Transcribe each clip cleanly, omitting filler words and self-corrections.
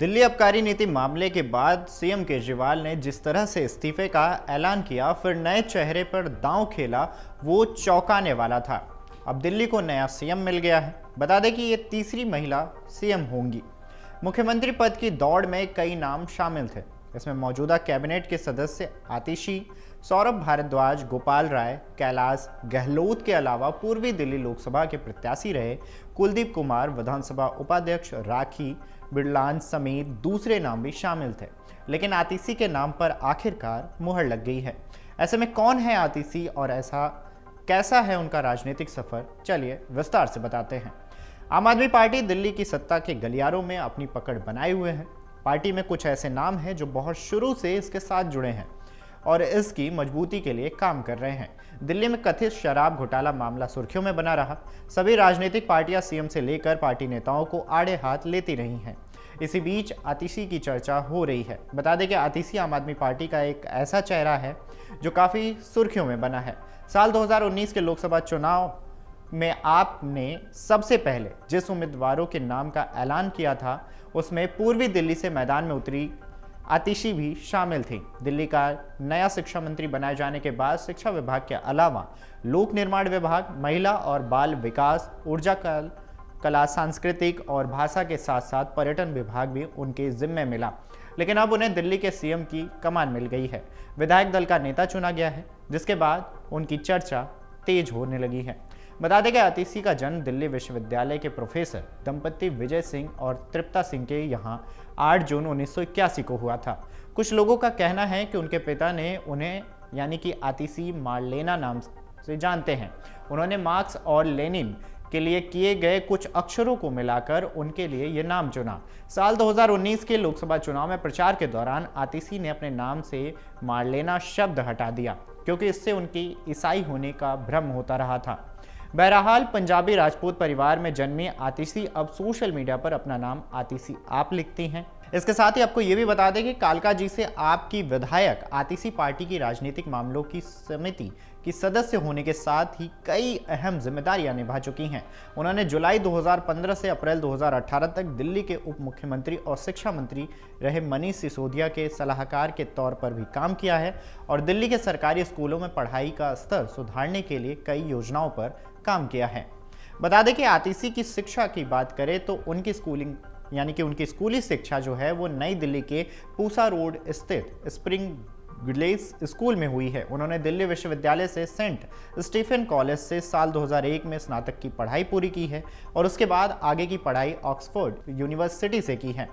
दिल्ली आबकारी नीति मामले के बाद सीएम केजरीवाल ने जिस तरह से इस्तीफे का ऐलान किया, फिर नए चेहरे पर दांव खेला, वो चौंकाने वाला था। अब दिल्ली को नया सीएम मिल गया है। बता दें कि ये तीसरी महिला सीएम होंगी। मुख्यमंत्री पद की दौड़ में कई नाम शामिल थे। इसमें मौजूदा कैबिनेट के सदस्य आतिशी, सौरभ भारद्वाज, गोपाल राय, कैलाश गहलोत के अलावा पूर्वी दिल्ली लोकसभा के प्रत्याशी रहे कुलदीप कुमार, विधानसभा उपाध्यक्ष राखी बिड़लान समेत दूसरे नाम भी शामिल थे। लेकिन आतिशी के नाम पर आखिरकार मुहर लग गई है। ऐसे में कौन है आतिशी और ऐसा कैसा है उनका राजनीतिक सफर, चलिए विस्तार से बताते हैं। आम आदमी पार्टी दिल्ली की सत्ता के गलियारों में अपनी पकड़ बनाए हुए है। पार्टी में कुछ ऐसे नाम हैं जो बहुत शुरू से इसके साथ जुड़े हैं और इसकी मजबूती के लिए काम कर रहे हैं। दिल्ली में कथित शराब घोटाला मामला सुर्खियों में बना रहा। सभी राजनीतिक पार्टियां सीएम से लेकर पार्टी नेताओं को आड़े हाथ लेती रही हैं। इसी बीच आतिशी की चर्चा हो रही है। बता दें कि आतिशी आम आदमी पार्टी का एक ऐसा चेहरा है जो काफ़ी सुर्खियों में बना है। साल 2019 के लोकसभा चुनाव में आपने सबसे पहले जिस उम्मीदवारों के नाम का ऐलान किया था, उसमें पूर्वी दिल्ली से मैदान में उतरी आतिशी भी शामिल थी। दिल्ली का नया शिक्षा मंत्री बनाए जाने के बाद शिक्षा विभाग के अलावा लोक निर्माण विभाग, महिला और बाल विकास, ऊर्जा, कला, सांस्कृतिक और भाषा के साथ साथ पर्यटन विभाग भी उनके जिम्मे मिला। लेकिन अब उन्हें दिल्ली के सीएम की कमान मिल गई है। विधायक दल का नेता चुना गया है, जिसके बाद उनकी चर्चा तेज होने लगी है। बता दें कि आतिशी का जन्म दिल्ली विश्वविद्यालय के प्रोफेसर दंपति विजय सिंह और तृप्ता सिंह के यहाँ 8 जून 1981 को हुआ था। कुछ लोगों का कहना है कि उनके पिता ने उन्हें यानी कि आतिशी मार्लेना नाम से जानते हैं। उन्होंने मार्क्स और लेनिन के लिए किए गए कुछ अक्षरों को मिलाकर उनके लिए ये नाम चुना। साल 2019 के लोकसभा चुनाव में प्रचार के दौरान आतिशी ने अपने नाम से मार्लेना शब्द हटा दिया, क्योंकि इससे उनकी ईसाई होने का भ्रम होता रहा था। बहरहाल पंजाबी राजपूत परिवार में जन्मी आतिशी अब सोशल मीडिया पर अपना नाम आतिशी आप लिखती हैं। इसके साथ ही आपको ये भी बता दें कि कालका जी से आपकी विधायक आतिशी पार्टी की राजनीतिक मामलों की समिति की सदस्य होने के साथ ही कई अहम जिम्मेदारियां निभा चुकी हैं। उन्होंने जुलाई 2015 से अप्रैल 2018 तक दिल्ली के उप मुख्यमंत्री और शिक्षा मंत्री रहे मनीष सिसोदिया के सलाहकार के तौर पर भी काम किया है और दिल्ली के सरकारी स्कूलों में पढ़ाई का स्तर सुधारने के लिए कई योजनाओं पर काम किया है। बता दें कि आतिशी की शिक्षा की बात करें तो उनकी स्कूलिंग यानी कि उनकी स्कूली शिक्षा जो है वो नई दिल्ली के पूसा रोड स्थित स्प्रिंग ग्लेस स्कूल में हुई है। उन्होंने दिल्ली विश्वविद्यालय से सेंट स्टीफन कॉलेज से साल 2001 में स्नातक की पढ़ाई पूरी की है और उसके बाद आगे की पढ़ाई ऑक्सफोर्ड यूनिवर्सिटी से की है।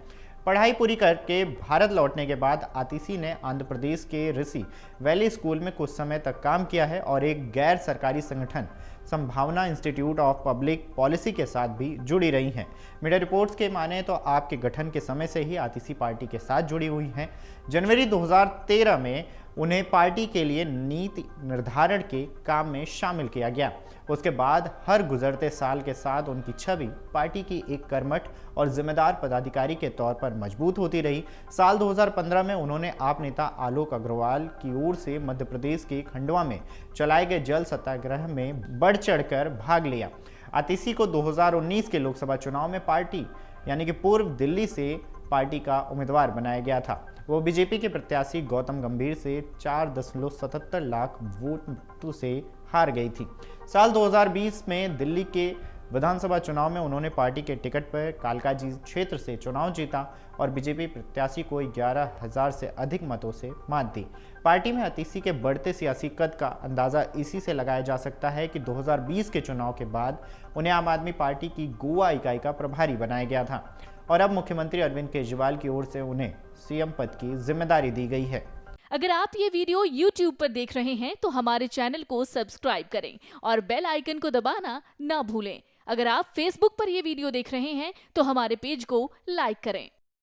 पढ़ाई पूरी करके भारत लौटने के बाद आतिशी ने आंध्र प्रदेश के ऋषि वैली स्कूल में कुछ समय तक काम किया है और एक गैर सरकारी संगठन संभावना इंस्टीट्यूट ऑफ पब्लिक पॉलिसी के साथ भी जुड़ी रही हैं। मीडिया रिपोर्ट्स के माने तो आपके गठन के समय से ही आतिशी पार्टी के साथ जुड़ी हुई हैं। जनवरी 2013 में उन्हें पार्टी के लिए नीति निर्धारण के काम में शामिल किया गया। उसके बाद हर गुजरते साल के साथ उनकी छवि पार्टी की एक कर्मठ और जिम्मेदार पदाधिकारी के तौर पर मजबूत होती रही। साल 2015 में उन्होंने आप नेता आलोक अग्रवाल की ओर से मध्य प्रदेश के खंडवा में चलाए गए जल सत्याग्रह में बढ़ चढ़कर भाग लिया। आतिशी को 2019 के लोकसभा चुनाव में पार्टी यानी कि पूर्व दिल्ली से पार्टी का उम्मीदवार बनाया गया था। वो बीजेपी के प्रत्याशी गौतम गंभीर से 4.77 लाख वोटों से हार गई थी। साल 2020 में दिल्ली के विधानसभा चुनाव में उन्होंने पार्टी के टिकट पर कालकाजी क्षेत्र से चुनाव जीता और बीजेपी प्रत्याशी को 11,000 से अधिक मतों से मात दी। पार्टी में आतिशी के बढ़ते सियासी कद का अंदाजा इसी से लगाया जा सकता है कि 2020 के चुनाव के बाद उन्हें आम आदमी पार्टी की गोवा इकाई का प्रभारी बनाया गया था और अब मुख्यमंत्री अरविंद केजरीवाल की ओर से उन्हें सीएम पद की जिम्मेदारी दी गई है। अगर आप ये वीडियो YouTube पर देख रहे हैं तो हमारे चैनल को सब्सक्राइब करें और बेल आइकन को दबाना ना भूलें। अगर आप Facebook पर ये वीडियो देख रहे हैं तो हमारे पेज को लाइक करें।